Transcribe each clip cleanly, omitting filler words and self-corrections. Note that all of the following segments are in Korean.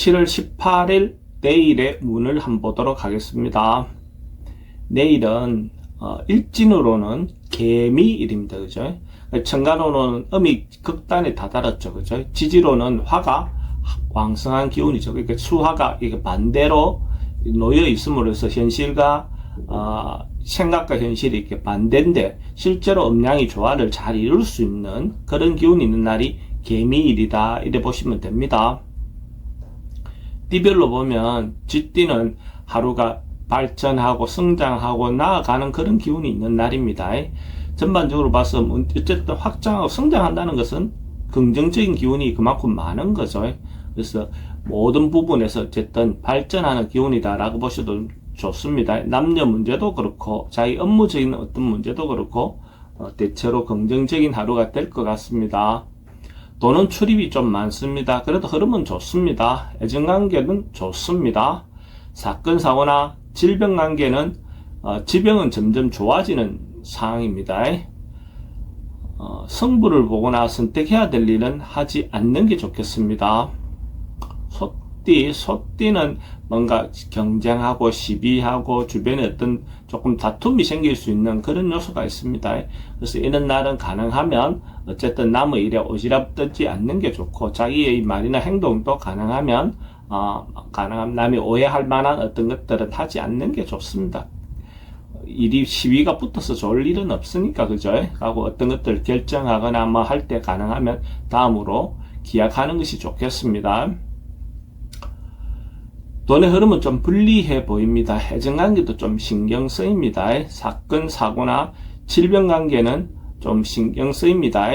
7월 18일 내일의 운을 한번 보도록 하겠습니다. 내일은 일진으로는 개미일입니다. 그죠? 천간으로는 음이 극단에 다다랐죠. 그죠? 지지로는 화가 왕성한 기운이죠. 그러니까 수화가 이게 반대로 놓여 있음으로써 현실과 생각과 현실이 이렇게 반대인데 실제로 음양이 조화를 잘 이룰 수 있는 그런 기운이 있는 날이 개미일이다 이래 보시면 됩니다. 띠별로 보면 쥐띠는 하루가 발전하고 성장하고 나아가는 그런 기운이 있는 날입니다. 전반적으로 봐서 어쨌든 확장하고 성장한다는 것은 긍정적인 기운이 그만큼 많은 거죠. 그래서 모든 부분에서 어쨌든 발전하는 기운이다 라고 보셔도 좋습니다. 남녀 문제도 그렇고 자기 업무적인 어떤 문제도 그렇고 대체로 긍정적인 하루가 될 것 같습니다. 돈은 출입이 좀 많습니다. 그래도 흐름은 좋습니다. 애정관계는 좋습니다. 사건 사고나 질병 관계는 질병은 점점 좋아지는 상황입니다. 성부를 보거나 선택해야 될 일은 하지 않는 게 좋겠습니다. 소띠는 뭔가 경쟁하고 시비하고 주변에 어떤 조금 다툼이 생길 수 있는 그런 요소가 있습니다. 그래서 이런 날은 가능하면 어쨌든 남의 일에 오지랖 않는 게 좋고 자기의 말이나 행동도 가능하면 남이 오해할 만한 어떤 것들은 하지 않는 게 좋습니다. 일이 시비가 붙어서 좋을 일은 없으니까 그죠? 하고 어떤 것들을 결정하거나 뭐 할 때 가능하면 다음으로 기약하는 것이 좋겠습니다. 돈의 흐름은 좀 불리해 보입니다. 애정관계도 좀 신경 쓰입니다. 사건, 사고나 질병 관계는 좀 신경 쓰입니다.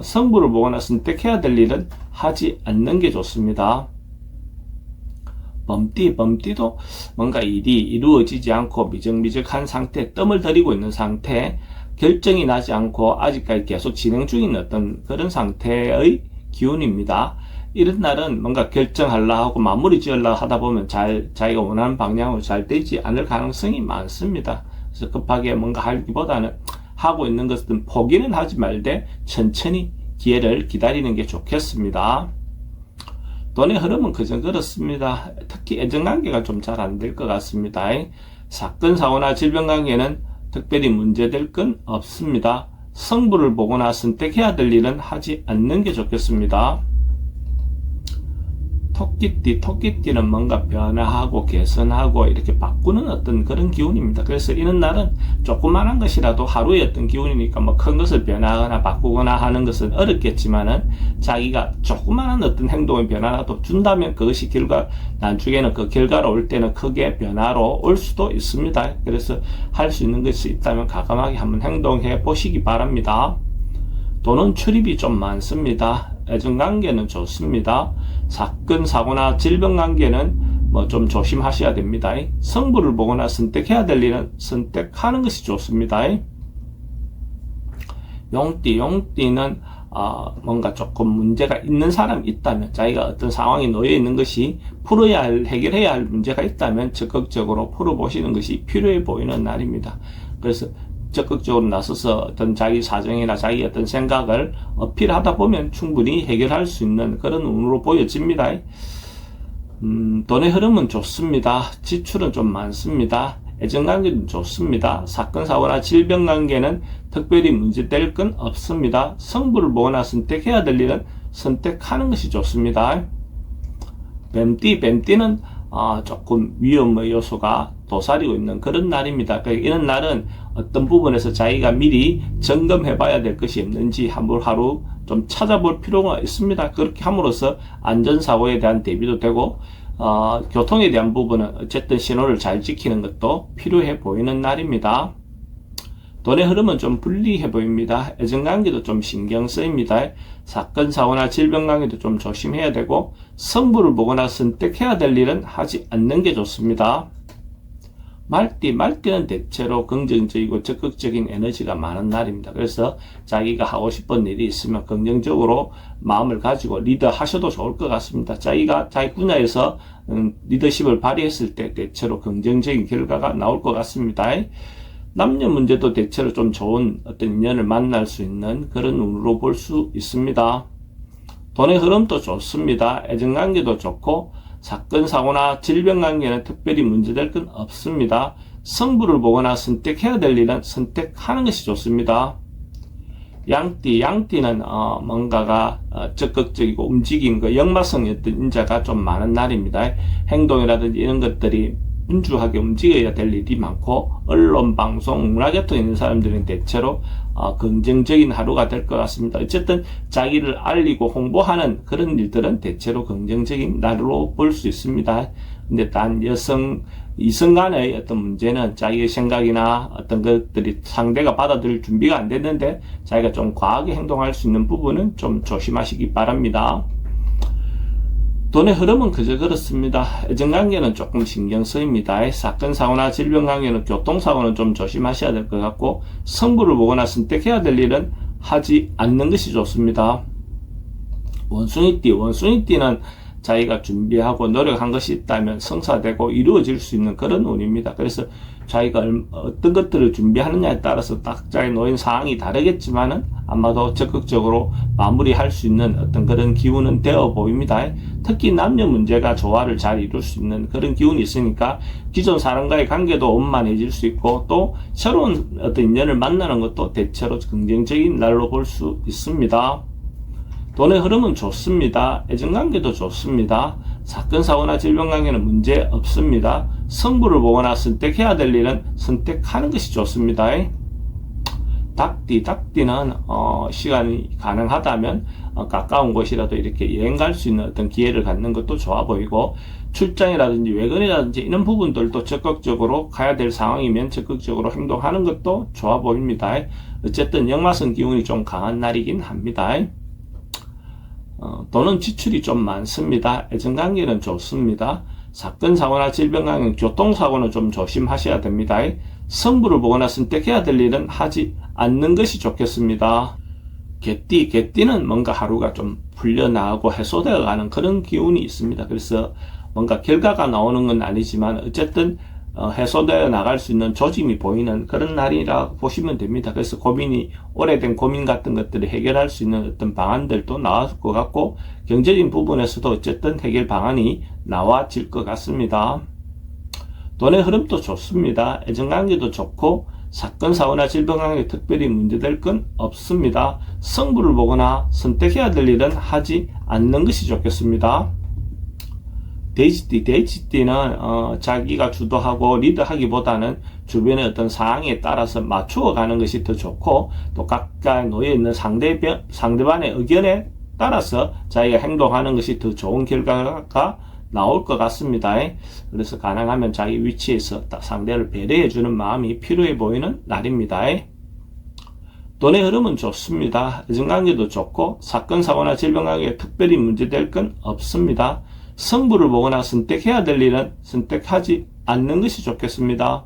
성부를 보거나 선택해야 될 일은 하지 않는 게 좋습니다. 범띠도 뭔가 일이 이루어지지 않고 미적미적한 상태, 뜸을 들이고 있는 상태, 결정이 나지 않고 아직까지 계속 진행 중인 어떤 그런 상태의 기운입니다. 이런 날은 뭔가 결정하려 하고 마무리 지으려 하다 보면 자기가 원하는 방향으로 잘 되지 않을 가능성이 많습니다. 그래서 급하게 뭔가 하기보다는 하고 있는 것은 포기는 하지 말되 천천히 기회를 기다리는 게 좋겠습니다. 돈의 흐름은 그저 그렇습니다. 특히 애정관계가 좀 잘 안 될 것 같습니다. 사건, 사고나 질병 관계는 특별히 문제될 건 없습니다. 성부를 보거나 선택해야 될 일은 하지 않는 게 좋겠습니다. 토끼띠는 뭔가 변화하고 개선하고 이렇게 바꾸는 어떤 그런 기운입니다. 그래서 이런 날은 조그만한 것이라도 하루의 어떤 기운이니까 뭐 큰 것을 변화하거나 바꾸거나 하는 것은 어렵겠지만은 자기가 조그만한 어떤 행동의 변화라도 준다면 그것이 나중에는 그 결과로 올 때는 크게 변화로 올 수도 있습니다. 그래서 할 수 있는 것이 있다면 과감하게 한번 행동해 보시기 바랍니다. 돈은 출입이 좀 많습니다. 애정관계는 좋습니다. 사건, 사고나 질병 관계는 뭐 좀 조심하셔야 됩니다. 성부를 보거나 선택해야 될 일은 선택하는 것이 좋습니다. 용띠는 뭔가 조금 문제가 있는 사람이 있다면 자기가 어떤 상황에 놓여 있는 것이 해결해야 할 문제가 있다면 적극적으로 풀어보시는 것이 필요해 보이는 날입니다. 그래서 적극적으로 나서서 어떤 자기 사정이나 자기 어떤 생각을 어필하다 보면 충분히 해결할 수 있는 그런 운으로 보여집니다. 돈의 흐름은 좋습니다. 지출은 좀 많습니다. 애정관계는 좋습니다. 사건, 사고나 질병 관계는 특별히 문제될 건 없습니다. 성부를 보거나 선택해야 될 일은 선택하는 것이 좋습니다. 뱀띠는 조금 위험의 요소가 도사리고 있는 그런 날입니다. 그러니까 이런 날은 어떤 부분에서 자기가 미리 점검해 봐야 될 것이 없는지 하루 좀 찾아볼 필요가 있습니다. 그렇게 함으로써 안전사고에 대한 대비도 되고 교통에 대한 부분은 어쨌든 신호를 잘 지키는 것도 필요해 보이는 날입니다. 돈의 흐름은 좀 불리해 보입니다. 애정관계도 좀 신경 쓰입니다. 사건, 사고나 질병 관계도 좀 조심해야 되고 성부를 보거나 선택해야 될 일은 하지 않는 게 좋습니다. 말띠는 대체로 긍정적이고 적극적인 에너지가 많은 날입니다. 그래서 자기가 하고 싶은 일이 있으면 긍정적으로 마음을 가지고 리더하셔도 좋을 것 같습니다. 자기가 자기 분야에서 리더십을 발휘했을 때 대체로 긍정적인 결과가 나올 것 같습니다. 남녀 문제도 대체로 좀 좋은 어떤 인연을 만날 수 있는 그런 운으로 볼 수 있습니다. 돈의 흐름도 좋습니다. 애정관계도 좋고 사건, 사고나 질병 관계는 특별히 문제될 건 없습니다. 승부를 보거나 선택해야 될 일은 선택하는 것이 좋습니다. 양띠는 뭔가가 적극적이고 움직임과 역마성이 어떤 인자가 좀 많은 날입니다. 행동이라든지 이런 것들이 분주하게 움직여야 될 일이 많고, 언론, 방송, 문화계통에 있는 사람들은 대체로 긍정적인 하루가 될 것 같습니다. 어쨌든 자기를 알리고 홍보하는 그런 일들은 대체로 긍정적인 날로 볼 수 있습니다. 근데 단 이성 간의 어떤 문제는 자기의 생각이나 어떤 것들이 상대가 받아들일 준비가 안 됐는데 자기가 좀 과하게 행동할 수 있는 부분은 좀 조심하시기 바랍니다. 돈의 흐름은 그저 그렇습니다. 애정관계는 조금 신경 쓰입니다. 사건, 사고나 질병 관계는 교통사고는 좀 조심하셔야 될 것 같고, 승부를 보거나 선택해야 될 일은 하지 않는 것이 좋습니다. 원숭이띠는 자기가 준비하고 노력한 것이 있다면 성사되고 이루어질 수 있는 그런 운입니다. 그래서 자기가 어떤 것들을 준비하느냐에 따라서 각자에 놓인 상황이 다르겠지만은 아마도 적극적으로 마무리할 수 있는 어떤 그런 기운은 되어 보입니다. 특히 남녀 문제가 조화를 잘 이룰 수 있는 그런 기운이 있으니까 기존 사람과의 관계도 원만해질 수 있고, 또 새로운 어떤 인연을 만나는 것도 대체로 긍정적인 날로 볼 수 있습니다. 돈의 흐름은 좋습니다. 애정관계도 좋습니다. 사건, 사고나 질병 관계는 문제 없습니다. 승부를 보거나 선택해야 될 일은 선택하는 것이 좋습니다. 닭띠는 시간이 가능하다면 가까운 곳이라도 이렇게 여행 갈 수 있는 어떤 기회를 갖는 것도 좋아 보이고, 출장이라든지 외근이라든지 이런 부분들도 적극적으로 가야 될 상황이면 적극적으로 행동하는 것도 좋아 보입니다. 어쨌든 역마성 기운이 좀 강한 날이긴 합니다. 돈은 지출이 좀 많습니다. 애정관계는 좋습니다. 사건, 사고나 질병 관계, 교통사고는 좀 조심하셔야 됩니다. 승부를 보거나 선택해야 될 일은 하지 않는 것이 좋겠습니다. 개띠는 뭔가 하루가 좀 풀려나가고 해소되어 가는 그런 기운이 있습니다. 그래서 뭔가 결과가 나오는 건 아니지만 어쨌든 해소되어 나갈 수 있는 조짐이 보이는 그런 날이라 보시면 됩니다. 그래서 오래된 고민 같은 것들을 해결할 수 있는 어떤 방안들도 나왔을 것 같고, 경제적인 부분에서도 어쨌든 해결 방안이 나와질 것 같습니다. 돈의 흐름도 좋습니다. 애정관계도 좋고, 사건, 사고나 질병 관계 특별히 문제될 건 없습니다. 승부를 보거나 선택해야 될 일은 하지 않는 것이 좋겠습니다. 돼지띠는 자기가 주도하고 리드하기보다는 주변의 어떤 상황에 따라서 맞추어 가는 것이 더 좋고, 또 각각 놓여 있는 상대방의 의견에 따라서 자기가 행동하는 것이 더 좋은 결과가 나올 것 같습니다. 그래서 가능하면 자기 위치에서 상대를 배려해 주는 마음이 필요해 보이는 날입니다. 돈의 흐름은 좋습니다. 애정관계도 좋고, 사건, 사고나 질병 관계에 특별히 문제될 건 없습니다. 승부를 보거나 선택해야 될 일은 선택하지 않는 것이 좋겠습니다.